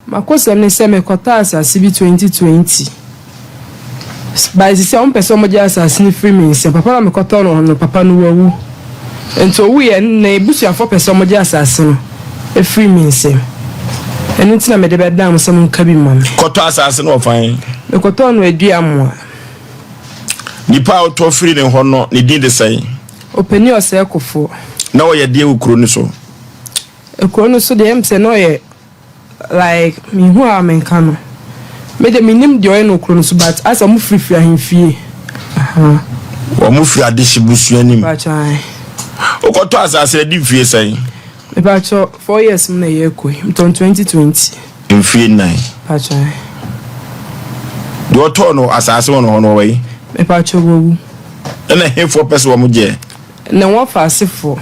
Makosem ne se me kota asase bi 2020. By the same person mo je asase ni free me se papa na me kota no papa no wawu. Ento wu ye na ebusuafo person mo je asase no e free me se. Eni tina me de be dam se mo nka bi mam. Kota asase no ofan. Me kota no adua mo. Nipa auto free ne ho no ne din de sai. Openi ose ekofo. Na wo ye de ukuro ni so. Ekuro no so de em se no ye like me who am in Kano. Me de minim de oil no ukuro no so but as am free ahemfie. Aha. Wo mu free adishi busu anim. Ba chai. O koto asase di fie sai. Me ba cho 4 years me na ye koi. Mton 2020. Mfie 9. Ba chai. Do to no asase wono ho no we. Me ba cho wowu. Na hefo pese wo mu je. Na wo fa asefo.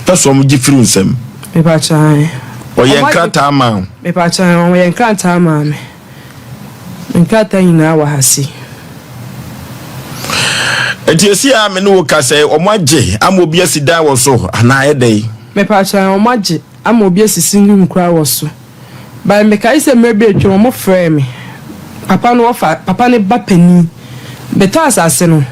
Pese wo mu ji free nsem. Me ba chai. O ye nkrata ama. Me ba chai o ye nkrata ama me. Nkrata ina wa hasi. Etiesi a me no ka say o magye amobi asida wo so ana edai. Me pa chai o magye amobi asisi ngu nkura wo so. Ba me kai se mebe atwa mo frɛ me. Papa no ofa papa ne ba pani. Beta asase no.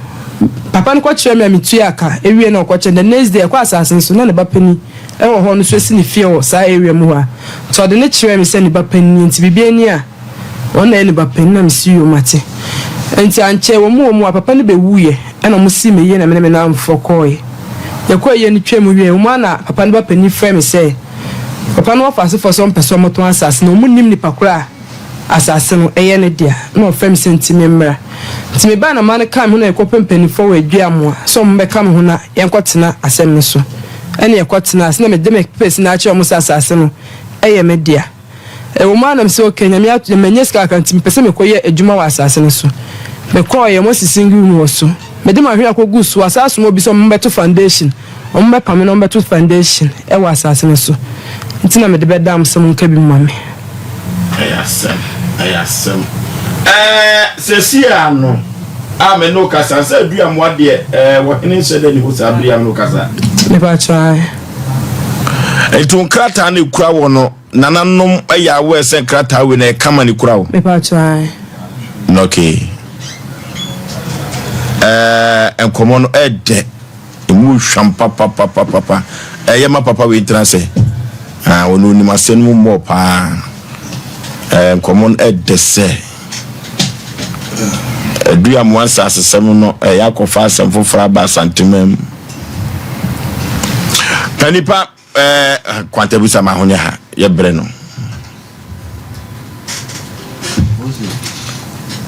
Papa no kwa kire me amitu aka ewie na kwa kire the next day kwa asase so na ne ba pani. E wo ho no so si ne fie wo sa area mu ha. So de ne kire me se ne ba pani nti bibia ni a ona ne ba pani na msi yo mate. Enti anche wo mu papa ne be wuye na mo si me ye na me na mfokoi. Yakwa ye ni twem wie wo na papa ne ba pani frɛ me se papa no fa for some person moto asase no munim ni pakura asase no eye ne dia na o frɛ me sentime mmra nti me ba na ma ne kam ho na ekopempani fo wa adua mo so mo be kam ho na yenkotena asem ne so ene yekotena asem na me de me pese na achi o mo asase no eye me dia wo ma na me se okenya me atu me nyeska kan nti me pese me koye adwuma wa asase ne so me koye mo sisingi mu so me de ma hwe akogu so asase mo bi so mo beto foundation o mo be pam no beto foundation e wa asase ne so nti na me de be dam so mo nka bi mame ayasem sesia no ame no kasa sa dua mo ade wo hene shede ni ho sa bia no kasa me ba try etun krata na kura wo no nananom aya wo ese krata we na kama ni kura wo me ba try okay enkomo no ede emu hwampa papa yema papa we transe wonu ni masenu mo pa common edese dua mo asasem no yakofa asem fofra ba santimem kanipa kwantabusa ma honya ha ye bre no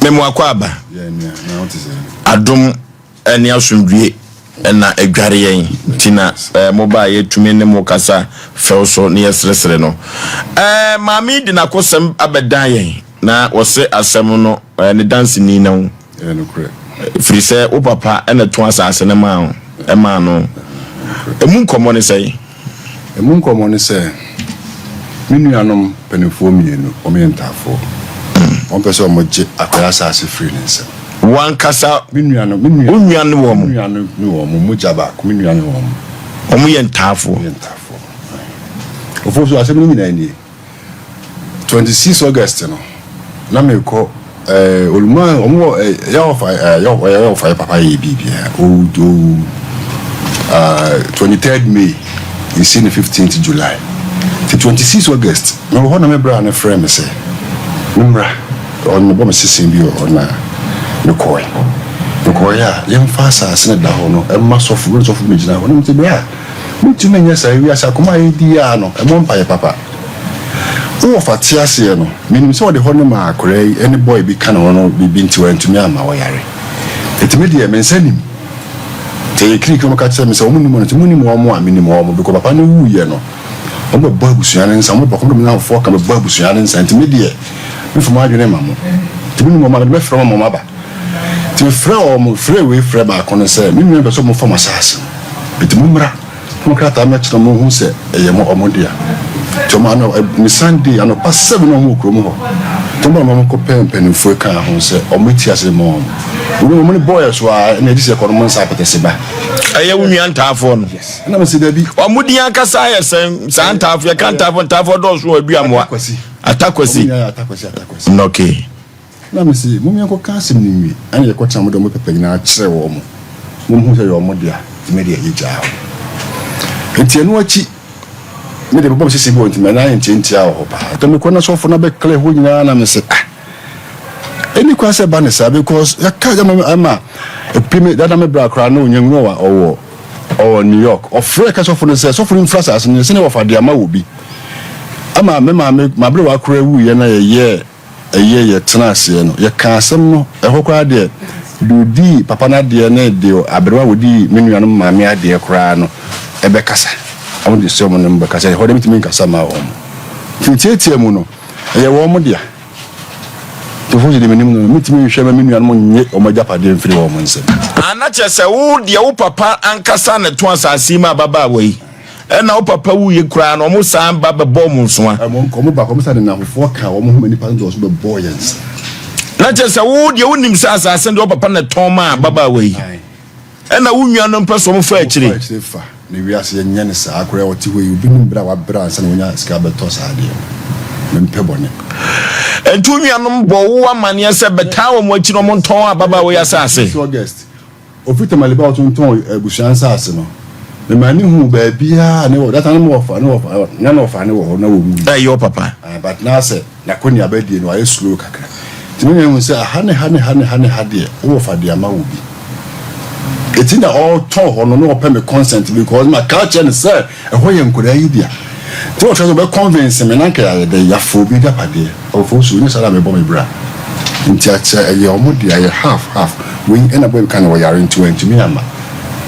memo akwaba adum eni asundue na edware yen tina mobile yetumi ne mo kasa felso ne yesresre no mami di na kosem abedan yen na wose asem no ne dance ni na no kre free say o papa ene to asase ne ma e ma no emu nkomo ne sei minuanom penefo mienu o me ntafo on pese o moje akwara asase free ne nsem wan kasa minuano wo mo mujaba ko minuano wo omo ye ntafo ofo so asem no nyina ni 26 August no na me ko oluma omo ya ofa papa ye bibia o 23rd May you see the 15th July the 26 August no ho na me bra na frɛ me se numra on me bo me sisin bi on na Nukoi ya yemfa asase ne da ho no emma sofu me gina ho no mte bia mutu menye sa wi asa kuma edi ya no emo mpa ye papa wo fati ase no minim se wo de ho no ma akore any boy bi kana no bi nti wantumi ama wo yare etime de mensanim te krik mo ka tse me se wo munim no te munim wo mo aminim wo mo bi ko papa no wu ye no wo ba babusu ya nsa mo ba ko na fo ka ba babusu ya nsa etime de me fo ma adwene ma mo te munim mo ma be fro mo ma ba ti frɛ o mo frɛ we frɛ ba kono sɛ mi nua be so mo fama sase bit mo mra mo krata ma kyerɛ mo hu sɛ eye mo omodia to ma no mi Sunday ano pa 7 no mo kro mo ho to ma mo ko pen fu ka ho sɛ o mo ti ase mo mo ni boy so a na di sɛ kono mo nsa pete se ba eye wo nua ntafo no na mo se da bi o mo di akasa ye san ntafo ye kan ntafo do so adua mo Atakwasi. Okay. Na me say mum yanko kasim ni wi an ye kwacha mo do mo pepe na kire wo mo mum hu se yo mo dia me dia yija enti enu achi me de bobom sisi bo enti me na enti a ho pa to me kona so fo na be kle ho nyina na me say eni kwa se ba ne sa because ya ka ga ma epime da me bra kra na onyanwu wa owo New York ofre ka so fo no se so fo influence as ne se ne wo fa dia ma wo bi ama me ma bre wa kra wu ye na ye ye tenase no ye ka asem no ehokwa de dudi papa na de na de abrewa wodi menuanu maame ade kra no ebe kasa awon de so mo no be kasa ho de mitimi kasa ma o fitietie mu no ye wo mo dia to fo de menim no mitimi hwe ma menuanu mo nye o majapa de mfiri wo mo nse ana chese wo de wo papa ankasa ne to asasi ma baba wei na wo papa wu ye kra no mo san ba be bom nso a mo ko mo ba ko mo sa de na fo ka wo mo hu mani pa ndo so be boyens na chese wo de wo nim sa asase de wo papa ne ton ma baba wei na wo nwa no mpa so mo fa akire na wi ase ye nya ne sa akora wo ti ho yi bi nim bra wa bra sa na wonya ska be to sa de mempe bone entu nwa no bo wo amane se beta wo mo akire mo ton a baba wei asase August ofita maliba o ton abusuan sa ase no me mani hu ba bia ne wo that time wo fa nya no fa ne wo na wo mu your papa but now say na koni abadie no aye slow kakra tinu hu say hane hade wo fa dia ma wo bi etina all ton ho no pay me consent because my culture say e ho ye nkura yi dia to o try to be convince me na ka de ya fo bi da pade o fo su ni sala me bo me bra nti acha ye o mo dia ye half we end up we kind of yare into me ama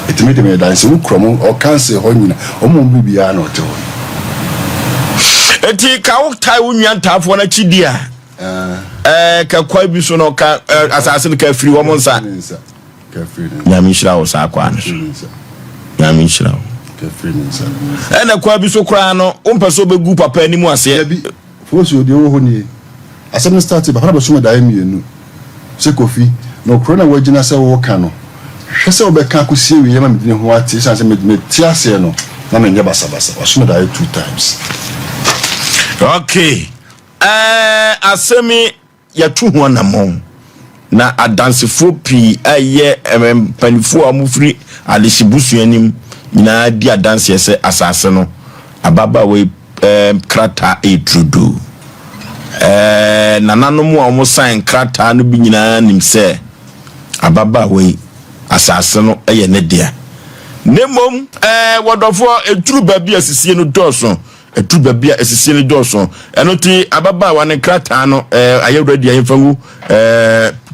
etimi de me dance wo kromo o cancel ho nyina o mo bibia na o te ho eti ka wo tai wo nwan tafo na chidia ka kwa bi so no ka asase ka firi wo mo nsa ka firi nyame shira wo sa kwa no nyame shira wo ka firi nsa na kwa bi so kra no o mpeso begu papa animu ase bi fo so de wo ho ni asem start ba ba so ma dai mienu se kofi no krona wagina se wo ka no hwese obeka akosie wi yema medine ho ati sanse me tiase no na me nyeba basa waso da 2 times okay asemi ya tu ho na mon na adansefo pi aye panifo amufri alisibusu anim nyina di adanse ese asase no ababa we krata etrudu nananom a omo sign krata no bi nyina nim se ababa we asase no eye ne dia nemom wodofo eturu babia asisie no doso eturu babia asisie no doso eno ti ababa wa ne krata no aye ready aye fangu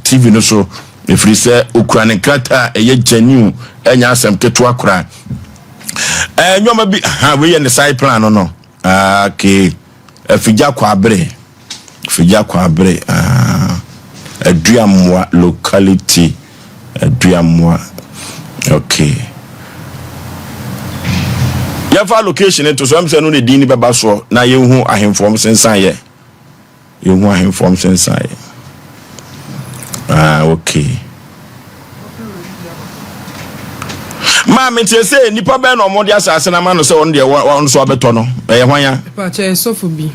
TV no so efiri se okura ne krata eye genuine enya asem keto akura nyoma bi ha we ye ne side plan no okay afija kwa abre aduamwa locality aduamwa okay ya fa location to so am say no ne din beba so na ye hu ahemfom sensan ye hu ahemfom sensan ye okay ma me tie say nipa be no mo de asase na ma no say on de won so abeto no ye hwan pa che sofo bi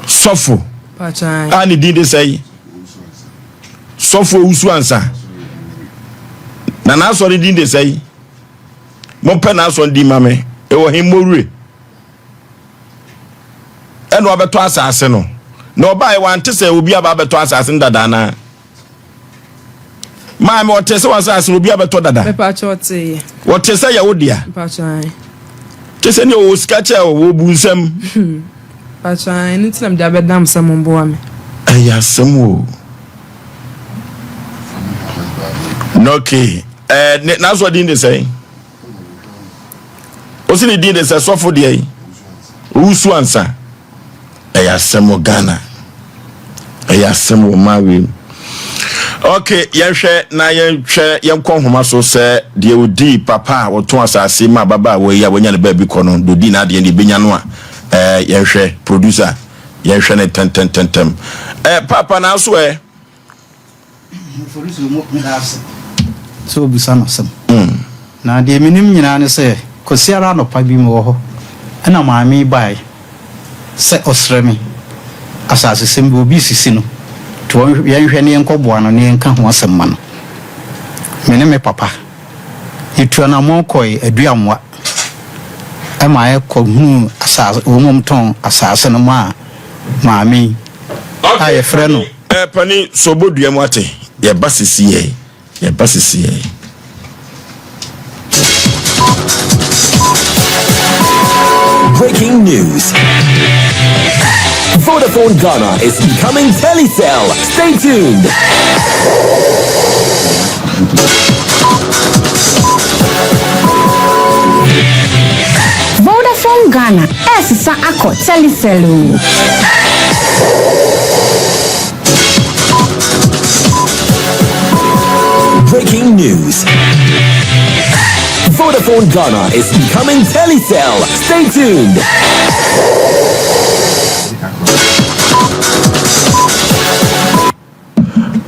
sofo pa cha ani din de say sofo usu ansa na so din de say mo pe na so di mame e wo himorure eno abeto asase no na oba e wante say obi aba abeto asase ndada na ma me wote say asase obi abeto dada me pa cha wote wote say ya wodia pa cha te say ni o skache o bu nsam pa cha ni tinam da bedam sam mbo ame aya samu no okay na so din de say o si ni din de say sofo de yi usu ansa aya samu Ghana aya samu mawe okay yenhwe na yenhwe yenkon homa so se de odi papa woton asase ma baba we ya wonya ne ba bi kono do di na de ne benya no a yenhwe producer yenhwe ne tentem papa na so so busano sam na de minim nyina ne se kosiara no pa bi mo ho ana maami bai se osremi asase sembi obi sisi no to yɛhwɛ ne yɛnkɔboa no ne yɛnka ho asɛm ma no me me papa yitua na mo kɔi aduamwa ɛma yɛkɔ hu asase wɔmom tɔn asase no ma maame a yɛfrɛ no pani sobodua mu ate yɛba sisi yɛ Breaking news. Vodafone Ghana is becoming Telecel. Stay tuned. Vodafone Ghana Esisa Ako Telecel. Breaking news. Vodafone Ghana is becoming Telecel. Stay tuned.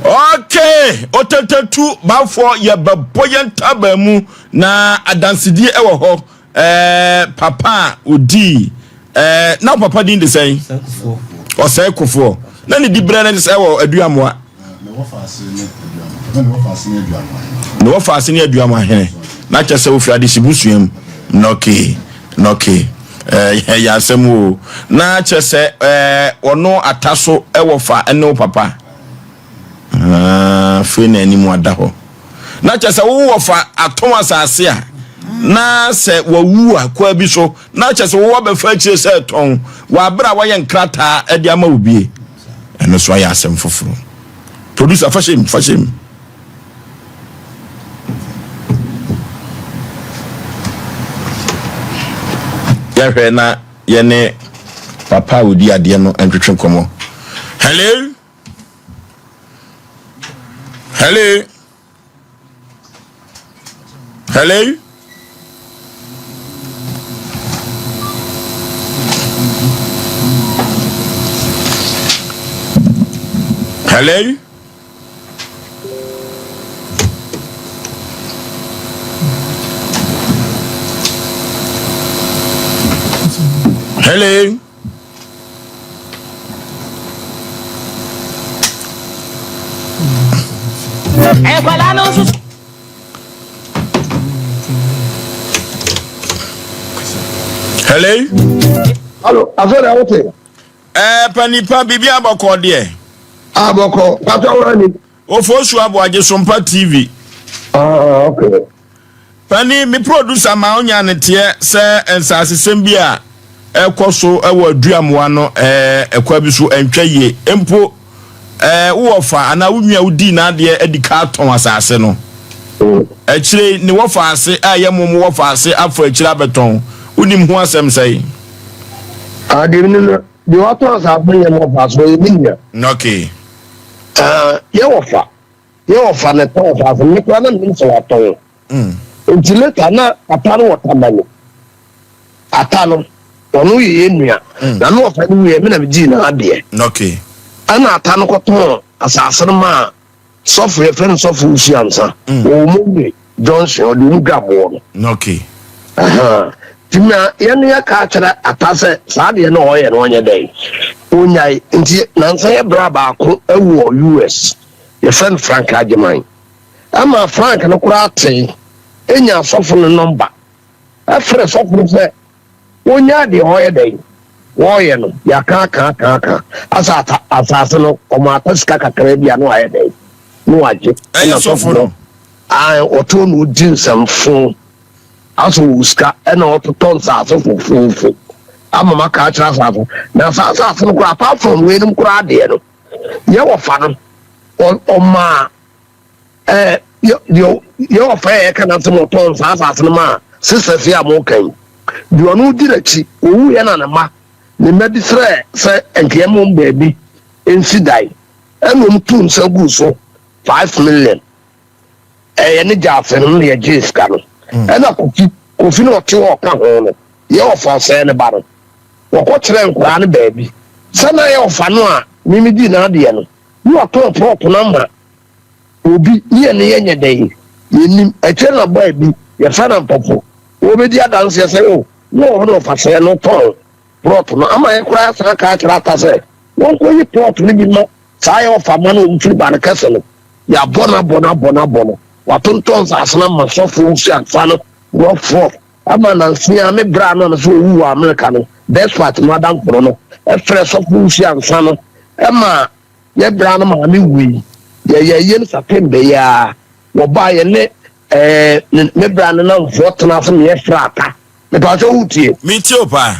Okay, otetetu bafo ye beboyen tabamu na adansidi ewo ho papa odi na papa din de say o say kofo na ne di brana de say wo aduamoa no wo fa asene aduamoa hene na kyese wo fi adesibusuam noke ya asemu na kyese ono ataso ewo fa ene papa fe na ani mu ada ho na kyese wo fa atom asase a na se wawu akwa bi so na kyese wo ba fa kyese se ton wa bra wa ye nkrata ade ama obie eno so ya asem foforo producer fashim ya hwe na ye ne papa odi ade no entwetwe komo hello Hello, afere awote. Panipa bibi aboko de. Aboko, pata wani. Ofosu aboaje SOMPA TV. Okay. Pani mi producer ma onya ne tie se ensase sembi a ekoso ewo aduamoa no ekwa bi so entwaye empo wo fa ana wunua udi na de edika ton asase no. Echire ni wo fa ase ayemom wo fa ase afọ echire abeton unim ho asem sei. Adimni the authors have been more fast for you. Okay. You offer the thought of a Nicola means a ton. Until later, not a ton of watermelon. A ton of Onui India, the north and we have been a Gina idea. Okay. And a ton of cotton, assassin ma, software friends of Luciansa, or movie, Johnson or the Mugab. Okay. Tina yenya kachara atase saade no oye no onye dey onyai nti nansa ye bra ba ko ewo US ye friend Frank Ajeman ama Frank no kura ate enya sofo no number afre sofo se onya de oye dey oye no ya ka asase no o ma taska kakra bia no oye dey no aje enya sofo no ai oto no din samfo aso uska ena ototon saso fufu ama maka achira saso na saso no apart from we nim kura de no ye wo fa no o ma yo fa e kana tmo ton saso no ma sister fi am kan di onu dirachi owu ye na ma ne medisre se enkemo baby ensidai enum tun sagu so 5 million ye ne jafe no ye jiska no ena kofi no ti wo ka ho no ye ofa se ne ba no wo ko kire nkura ne baabi sana ye ofa no a mimi di na de no ni wa to prop na ma obi ye ne ye nye dey yenim eche na baabi ye fa na popo wo be di adanse se o no ho no fa se no to prop no ama ye kura sa ka kira ta se won ko yi plot ni bi no sai of amana o mfiri ba na kase no ya bona watonton asana ma sofo usi afano wo fo ama na nsia me bra no so wu wa America no best part no adam kro no e fre sofo usi afano e ma ye bra no ma me wi ye no September ya wo ba ye ne me bra no na vote na so me frata me pa so utie me tio pa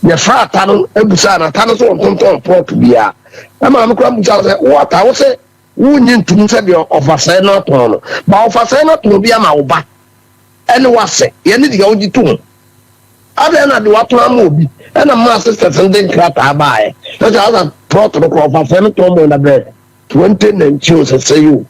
ye frata no ebusa na ta no so tonton port bia ama me kwa busa se water wo se wunyi ntum se de ofasai na to no ba ofasai na to bia ma wo ba ene wase ye ne diga ogi to ada na de wato ama obi ena ma sister sende krata ba e so ja plot no ko ofasai na to mo na be 2019 se say you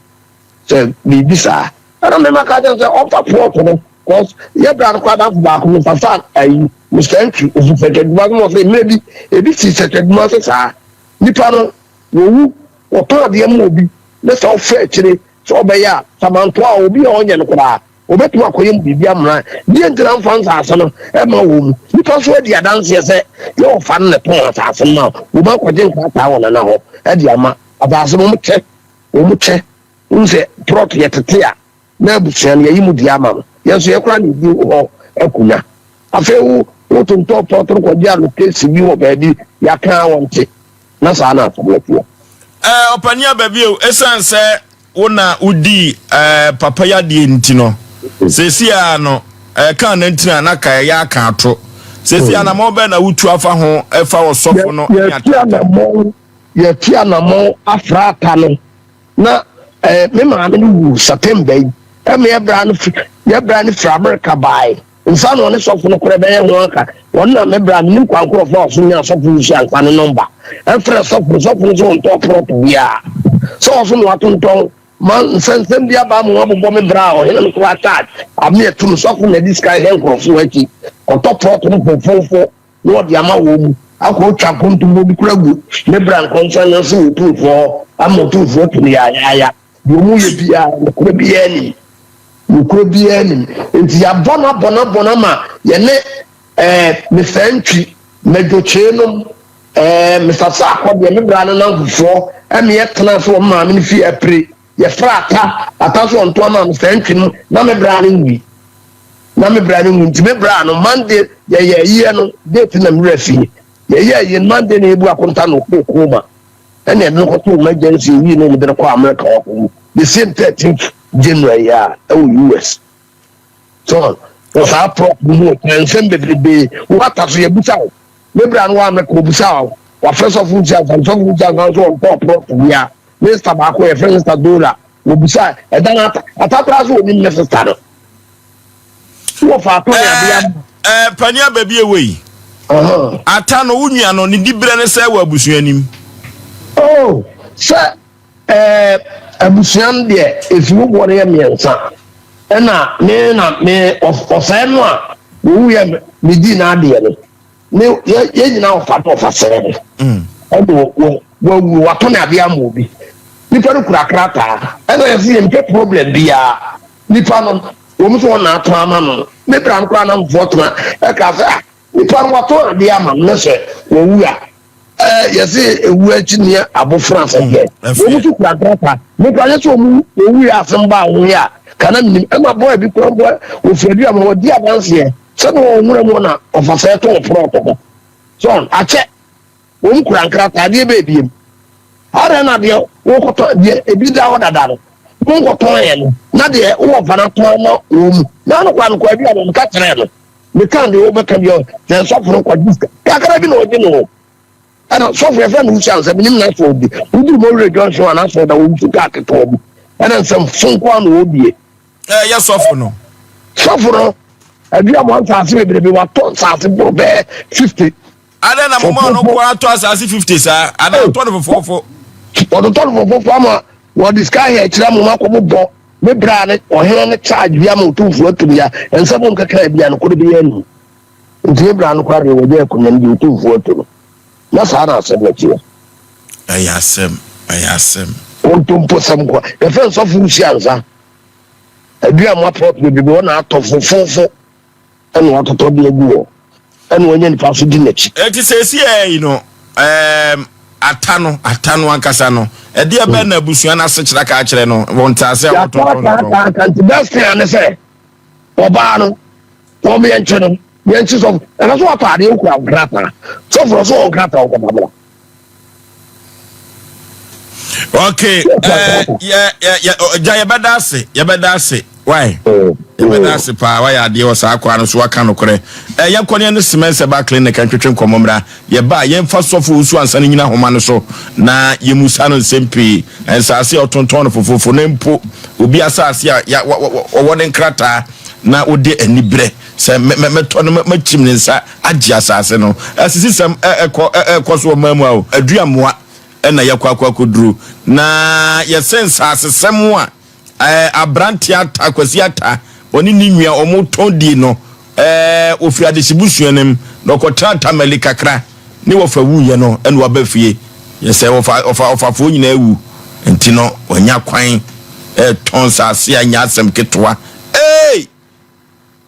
se bi bisa ana me maka je se offer plot no cause ye bra ko da ba ko no papa ayi Mr. Entry ofu feke gba mo say maybe e bi si feke gba se sa nipa no wo oto de am obi le so fe chire so be ya samanto a obi onye no kra obetu akoyem bibia mra die ndira mfa nsase no e ma wo mu nipa so di adanse se yo fa ne pon asase no wo ba kwaje nka ta wona na ho e di ama abase mo che unse prot yetete a na busuan ye yimu di ama yeso ye kra ni bi ho akunya afewu wo tonto prot ko di alokesi bi wo ba bi ya kan wonte na sa na afobletu opania babio esanse wona udi papa ya die ntino sesia no kan na ntina na ka ya kan ato sesia na mo be na wutu afa ho efa osofo no ya tia na mo afrata no na me ma na wu September me bra no fra America bai nsa no ne sofo no kore be ye ho aka wonna me bra nim kwankoro fo so nya sofo usi anka ne number efre sofo so on top bia so no atonton man sensem bia ba mo abo me bra o hele ko attack ami etu sofo na this guy hen krofo achi on top no fofo no dia ma wo mu akọ twa kontu mo bi kura gu me bra nkonsa na so tu fo amotu fo tu ya yo mu ye bia ko bia ni Ukrainian nti ya bona ma ye ne Mr. Entry medoche no Mr. Sako de me bra na nfo me ye tena so ma me fi apre ye frata ataso onto ma Mr. Entry no na me bra nwi nti me bra no Monday ye no date na me rafi ye Monday na ebu akonta no kokoma ene no ko to emergency wi no me de ko America ko the same 13th January US so was our problem and send the what as you busa maybe and one make busa wa first of all just and some just on top ya Mr. Bako friend Mr. Dola we busa e dan atatra so ni necessary so fa to ya bia pania baby away ata no wunua no ni dibre ne se wa busuanim oh sir abusuan de efiwo bore ya miensa na me ofai no a wo ya me di na ade no ye nyina ofa to fa sere wo wato na bia mo bi nipa no kura krata na ye fi mpe problem bia nipa no wo mu so na ato ama no me bra no kura na vote na e ka fa nipa no wato ade ama no se wo wu a yesi ewu achi ni abo France again wo mutu kura grata me kwa yeso mu ewu ya asamba wo ya kana nim ema boy bi kwa boy wo fedu am wo di avance ye se no wo nwura mu na ofasa to protocol so ache wo mu kura grata de be biem ara na de wo koto de ebi da wo dada no wo koto ye no na de wo fana to na wo mu na no kwa bi am ka kire no me kan de wo be kan yo na so foro kwa diska kakara bi no de no ana software friend who chance be nim na for bi udu mo re junction ana so da wo tuka keto bi ana sam sonko an wo bie ya software no abi am want to say be wa to say bro be 50 ada na mo no kwa to say 50 sa ada to no fofo o to no fofo ama wo discuss here kira mo makobo bo me bra ne o he ne charge bi am to fu atu ya ensa mo nkaka bi an ko bi ya ni nti bra no kwa re wo be ko nyam bi to fu atu na sana asem kia ayasem onto sam kwa e fe so fu si anza adua mo prop bi wona atofofofo ene watoto bi egu o ene wonye ni paso di nachi eti se si you know atano ankasa no e de be na abusua na se kira ka kire no won ta se ya kan best thing and say oba no o me enche no me enche so na so atade ku agrata so for so agrata o baba. Okay, ya bedase why bedase pa why ade wo sa akwa no so aka no kore ya kwone no semense ba clinic antwetwe nkomomra ye ba ye mfa sofo usu ansa no nyina homa no so na ye musa no sempi ensase otonton no fofofo na mpo obi asase ya wone nkrata na ode anibre se meto no machim ne nsa agi asase no asisi sem ekoso mamu a aduamoa ena yakwa koduru na ye sense asesem a abranti ata kwasi ata oni ni nwia omotondi no ofri adesibusuanem no kotrata melikakra ni wofa wuye no ena wabafie ye se ofa fo nyina ewu enti no onya kwan tonsa ase anya asem ketwa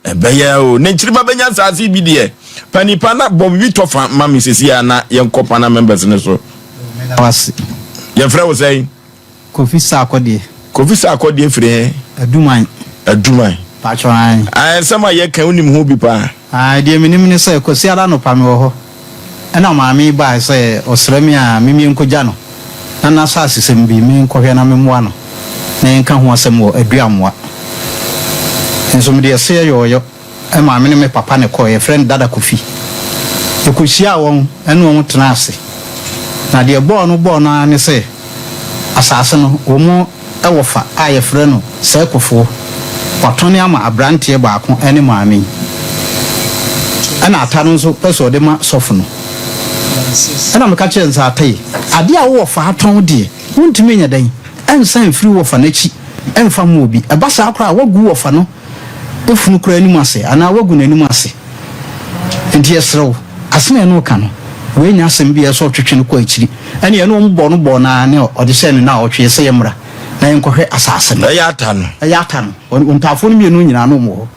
ebeye o ne nchiriba benya sase bi de panipa na bobi tofa mami sesi na ye nkopa na members ne so wasi ye frɛ wo sɛn Kofi Sakode frɛ aduman patron sama ye kan unim ho bi pa de minim ne sɛ kosi ala no pa me wo ho ɛna maami ba sɛ osrami a mimi nkogya no na sa asesem bi mi nkɔhwɛ na memmoa no na nka ho asɛm wɔ aduamoa enso me de sɛ yoyo maami ne me papa ne kɔ ye friend dada Kofi ekosia wɔn ɛna wɔn tena ase na de bɔɔ no ane sɛ asase no wo mu ɛwofa a ye frɛ no sɛ kofo watone ama abrantie baako ene maami ana ata no nso pɛso de ma sɔfo no ana meka kyerɛ nsa atai ade a wo fa aton de wontumi nya dan ensan firi wo fa n'achi emfa mu obi ɛbasa akora wagu wo fa no efunu kora anim ase ana wagu n'anim ase enti esrew asene no ka no we nya asem bi eso twetwe no kwa akiri ene ye no mbɔ na ne ɔde hyɛ ne na ɔtwe sɛ yemra na yenkɔhwɛ asase no ya ata no ontafo no mienu nyina no mo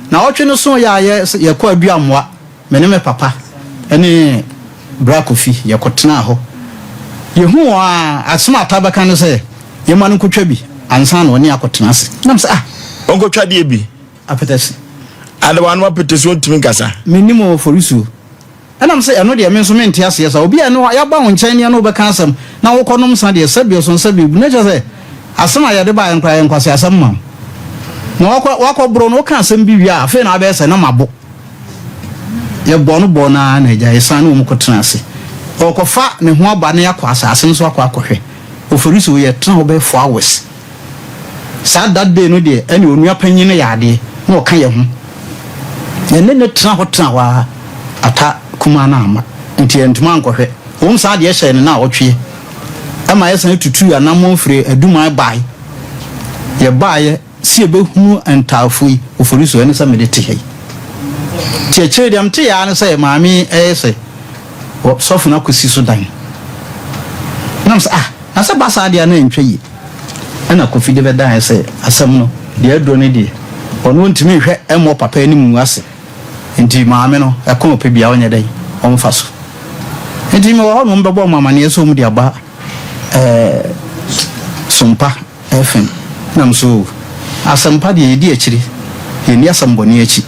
na ɔtwe no so ya ye kwa aduamoa mene me papa ene bra Kofi ye kɔtena hɔ ye hu a asema atabaka no sɛ ye ma no kotwa bi ansa na ɔne akɔtena ase nam sɛ onkotwa de bi apetasi adawan ma petesi ontimi kasa minimo forisu enam say eno de me nso mente ase yesa obi eno ya ba wo nkyɛn ne no be ka asɛm na wo kɔnom sa de sabio so nsa bebu na kyerɛ asɛm a yɛde ba nkra yɛ nkwase asɛm ma na wakɔ bro no ka asɛm bi wi a afi na abɛ sɛ na mabo yɛ bɔ na agya yesa na wo mkɔtena ase ɔkɔfa ne ho aba ne yakɔ asase nso akɔhwɛ ofori so yɛ tena obɛ 4 hours sa that day no de ɛne onua panyin yɛ ade na ɔka yɛ ho ne tena hɔ tena wa ata kuma na ama nti entuma nkɔhwɛ wɔn saa de ɛhyɛ ne na ɔtwe ama yɛsan tutu ya na monfre aduma bae ye bae si ebehunu antafo yi ofori so ne sɛ medete hɛ tiɛkyerɛ dem te ya ne sɛ maami ɛsɛ sɔfo na kosi so dan nam sɛ na sɛ basa de na ntwa yi ɛna Kofi de bɛdan sɛ asɛm no de aduro ne de ɔno ntumi hwɛ ɛmɔ papa anim ase nti maame no ɛkɔn pe bia onye dai ɔmfa so nti me wɔ no mbɛbɔ mama ne so mu de aba SOMPA FM nam so asampa de yedi akiri yeni asambɔne akyi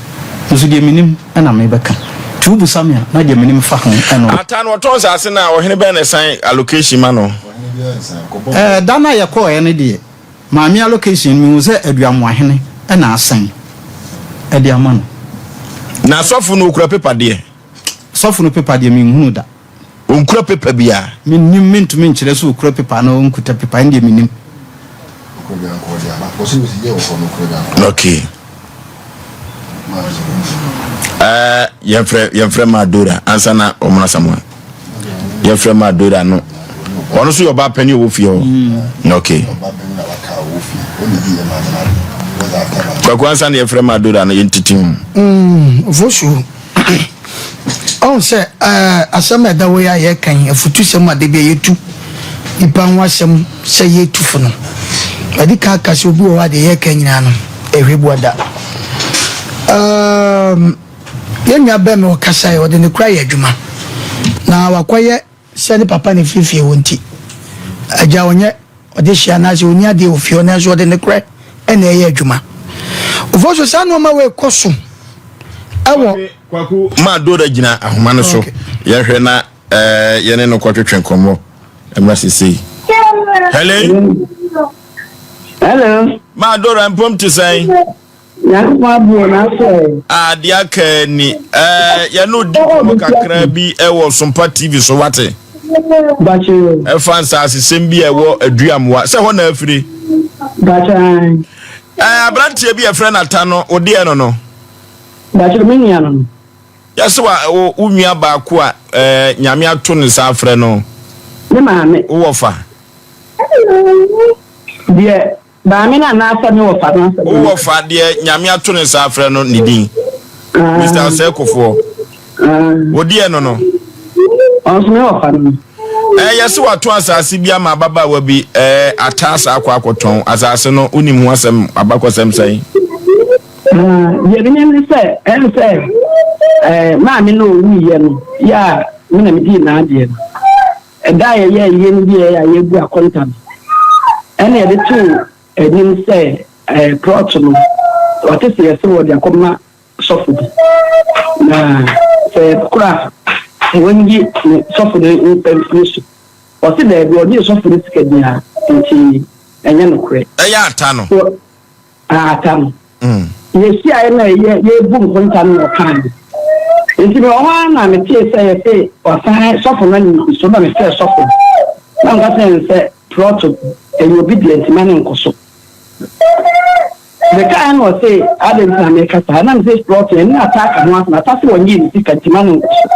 nso de minim ɛna me bɛka tubu samia na de minim fa ho ɛno ata no ɔtɔn sase na ɔhene bɛ ne san allocation ma no dana yɛ kɔ ɛne de maame allocation mi wo sɛ aduamo ahene ɛna asan ɛde ama no na sɔfo no okura paper de sɔfo no paper de mi hunu da onkura paper bia minim mintumi nkyerɛ so okura paper na onkuta paper inde minim okay yɛmfrɛ Madora ansa na ɔmona samwa yɛmfrɛ Madora no ɔno so yɛba pani ɔwɔ fie hɔ okay kwa ansa na yɛmfrɛ Madora no yɛntitim vosu on se asɛm da wo ya yɛ kan afutu sɛm ade bi yɛtu ipa ho asɛm sɛ yɛtu fo no adi ka ka sɛ obi wɔ ade yɛ kan nyina no ehwebu ada yɛnwa bɛ me ɔkasa yɛ ɔde ne kura yɛ adwuma na wakɔyɛ sɛ ne papa ne fifie wɔ nti agya ɔnyɛ ɔde hyia na sɛ ɔni ade ofie na so ɔde ne korɛ ɛna ɛyɛ adwuma ofo so saa nneɛma wɔ ekɔ so ɛwɔ kwaku ma do da gyina ahoma no so yɛhwɛ na yɛne no kɔtwetwe nkɔmmɔ ɛmra sisi hello ma do ra mpom te sɛn yakwa bu na so adia ka ni yɛno di ko kakra bi ɛwɔ SOMPA TV so wate bachi ɛfansa asesem bi ɛwɔ aduamwa sɛ hɔ na afiri bachi abrantie bi ɛfrɛ na ta no odi ɛ no bachi minia no yɛsɛ wa unua ba ko a nyame ato ne sa afrɛ no ne maame wo fa die ba mi na asa mi wo fa no wo fa de nyame ato ne sa afrɛ no ne din Mr. Sekofo odi ɛ no onso mi wo fa no yɛsɛ wa to asase bi ama baba wa bi atasa akwakoton asase no unim ho asɛm abakɔsɛm sɛn ye bi ne sɛ ma mi no wu ye no ya mi na mi di na ade no da ye no bi ye bu akonta ene ye de to enim sɛ plot no what is ye so de akoma sofu na sɛ kura wengi sofu de pension o se de bi o di sofu de sika dia nti enye no kure ata no ata no yesi aye na ye bu nkonta no kan nti me o na me tie sɛ ye se o san sofu na ni so na me sɛ sofu na nga sɛ plot and obedient man nkoso the guy no say adam na me kasa na me say plot and attack no na attack won yi ni sika nti man nkoso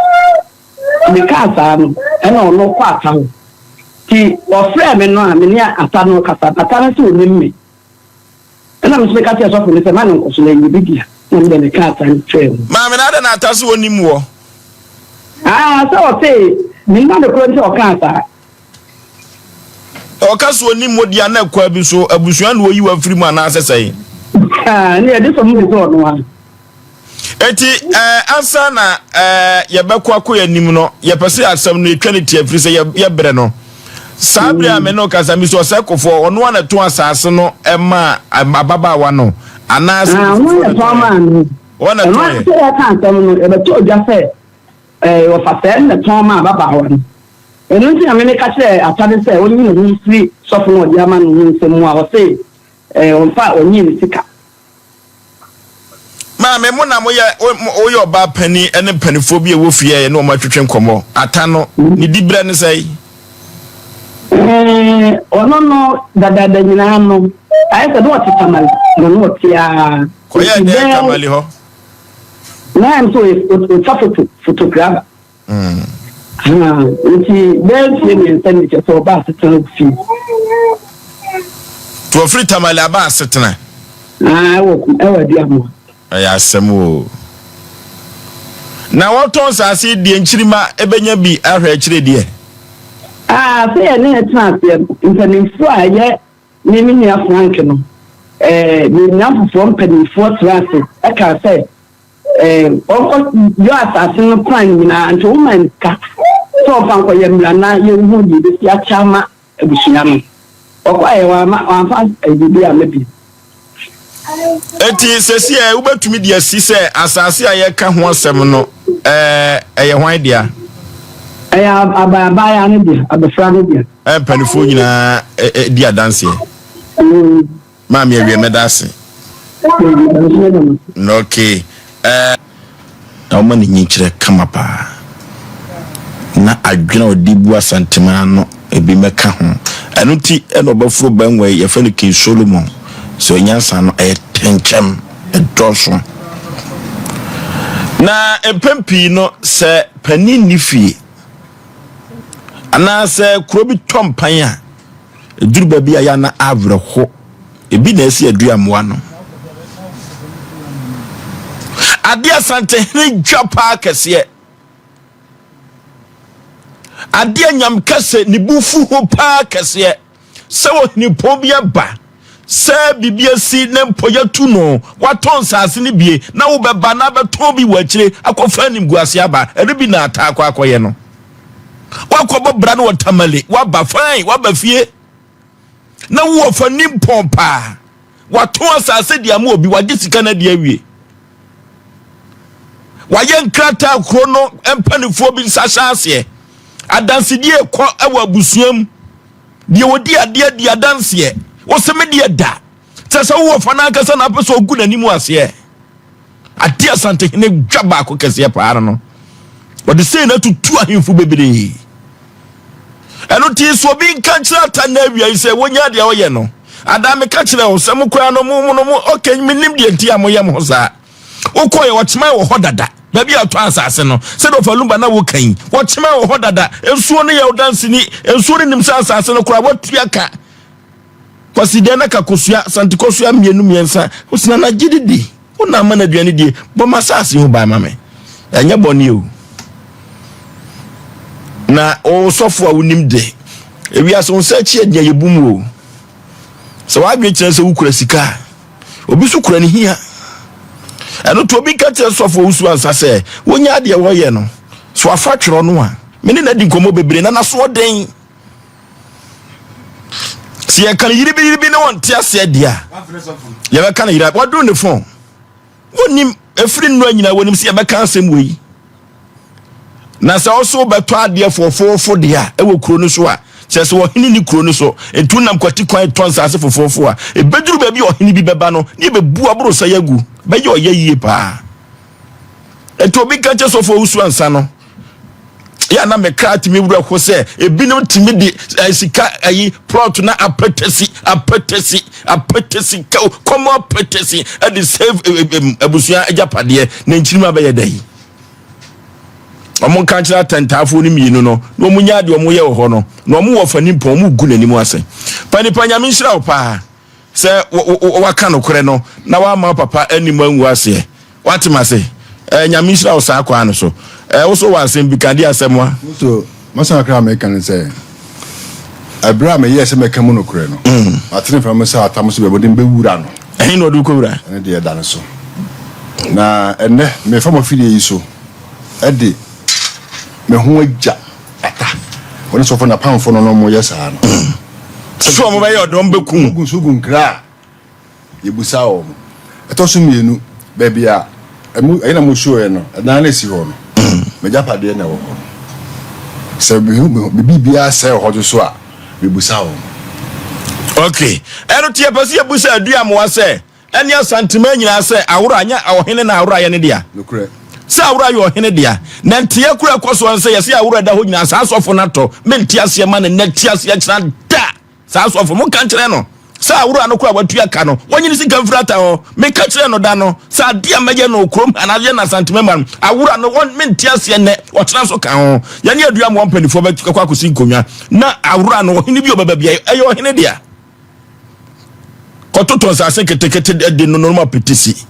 me kasa no and no kwa ata ho ti o frɛ me no a me ni ata no kasa ata no so ni me na me speak ata so for me say man nkoso na yi bidia na me kasa ni frɛ ma me na ada na ata so oni mu wo so o say me na de ko nti o kasa okaso oni modia na kwa bi so abusua na oyi wa firi mu ana asesai ne ya de so mu so no ha eti ansa na yebekwa ko yanim no yepese asem no etwaniti afiri se yebre no sabre ameno kasa mi so sekofo ono na to asase no ema ababa wa no ana ase wona to ya kan asem no e be to ja se o fa se na to ma ababa wa no enu nti na me ka kire atade sɛ onyi ne ho free sɔfo no de ama no nsɛm a o se onfa onyi ne sika ma me mo na mo ye oba pani ene panifo bi e wo fie ye no ma twetwe nkomo ata no ne dibre ne sɛ ono no dada nyina no ai sɛ do tamal no tia ko ye de tamali ho na am so o photographer nti bɛntie ne nsɛm ke so ba setena fi to free tamale aba setena wo di amo ya asɛm na wɔtɔn sase die nkyirima ebenya bi ahwɛ akyire die sɛ yɛ ne transfer mpanimfo a yɛ ne me nua Frank no me nua foforɔ mpanimfo transfer aka sɛ ɔkɔ yo asase no plan nyinaa nti woman ka so fanko ye mlana ye hu di be si achama ebusua no ɔkɔ ayɛ wa fa ebibi amabi eti sesi e ubetumi dia si sɛ asase a ye ka ho asɛm no ɛyɛ hwan dia aba ya ne dia abafra ne dia panifo nyina dia dance ma me awie medase no okay na o mani nyikyere kama pa na adwena odibu asantema no ebi meka ho eno ti eno bafuro banwe ye fa no King Solomon so nyansa no tenchem edoso na empempi no se pani nifie ana se krobi tompan a eduruba bi aya na avreho ebi na esi aduamwa no ade asante ne dwapa kese ade anyam kase ni bufu ho pa kase se wo ni pobia ba se bibia si ne mpoya tu no waton sase ne bie na wo beba na beton bi wachire akofa nim guase aba ede bi na ata akoye no Wakobo bra no tamale, waba fine, waba fie. Na wo fa nim pompa. Wato asase dia mo obi wagye sika na dia wie. Waye nkrata kro no empanifo bi nsahase. Adansedie ko ewa abusuam. Die wodi ade ade adanse. Wo se me die da. Tese wo fa na akasa na peso ogu na nimu ase. Ade asante ne dwaba ko kese paara no. But the say na tutu ahemfu bebre. Eno ti so bi nkankyira ta na awia se wonya de woye no. Ada me ka kire wo se mo kura no mo okay minim de ntia mo yem ho sa. Okoye wochema wo hodada. Baby ato asase no. Se do falumba na wo kan. Wochema wo hodada. Ensuo no ye odanse ni, ensuo ni nimsa asase no kura wotua ka. Kwasi de na kakosua, santikosua mienu miensa. Osina na gididi. Una mana duane die. Bo masase ho ba mame. Anya boni o. Na o sofo a wonim de. Ewi aso nsa chi ade yebum o. So wa dwe kire se wukura sika. Obi so kura ni hia. Eno to obi ka kire sofo usu ansa se wonya ade wo ye no. So afa twero no a. Mene na di nkomo bebre na so den. Si ya kan yiribi na won tia se dia. Ya be kan yira. What do ne phone? Wonim efri no anyina wonim se ya be kan asem we. Na sa also beto ade fofofo dia e wo kuro no so a chese wo hini ni kuro no so entu nam kwati kwan tons ase fofofo a e beduru ba bi o hini bi beba no ne be bu aburo sa yagu be ye oyayie pa eto obi ka chese fo usu ansa no ya na me krat mi wura ko se e bi no timi di sika ayi plot na apetesi komo apetesi e di save abusua ajapade na nchirima be ye dai Omon kanchira tentafo ni mienu no no munya de omo ye ho no no omo wo fani pon mu gu nanimu ase pani panyame nhira opa se waka no kore no na wa ma papa animu anwu ase watima se nyame nhira osa akwa no so wo so wa asem bi kade asemwa so masa kra me kan se abra me yes me kan mu no kore no atene fa me sa atamu so be bodin be wura no ehin no du ko wura ene de da no so na ene me fa mo fidie yi so ede me ho agya ata woni so for na pamfo no no mo yesa no so mo ba ye odom bekum sugun kra yebusa o eto so mienu ba bia ena mo show ye no na na si ho no me japade na wo se bi bia se ho so a yebusa o okay eno tie pasi yebusa adua mo wa se eni asantema nyina se aworo anya ohene na aworo aye ne dia nokure sa awura yo hene dia na ntia kura kwaso anse yesi awura da ho nyina sa asofo na to mentia ase ma na netia ase kira da sa asofo mo kan kire no sa awura no kura watua ka no wonyini sika mfrata ho me ka kire no da no sa dia maye no krom anaje na santimema awura no won mentia ase ne o kira so kan ho ya ne adua mo mpanifo ba kwa akosi nkonwa na awura no hene bi obaba bia ayo hene dia kototo sa se ketekete de no normal petisi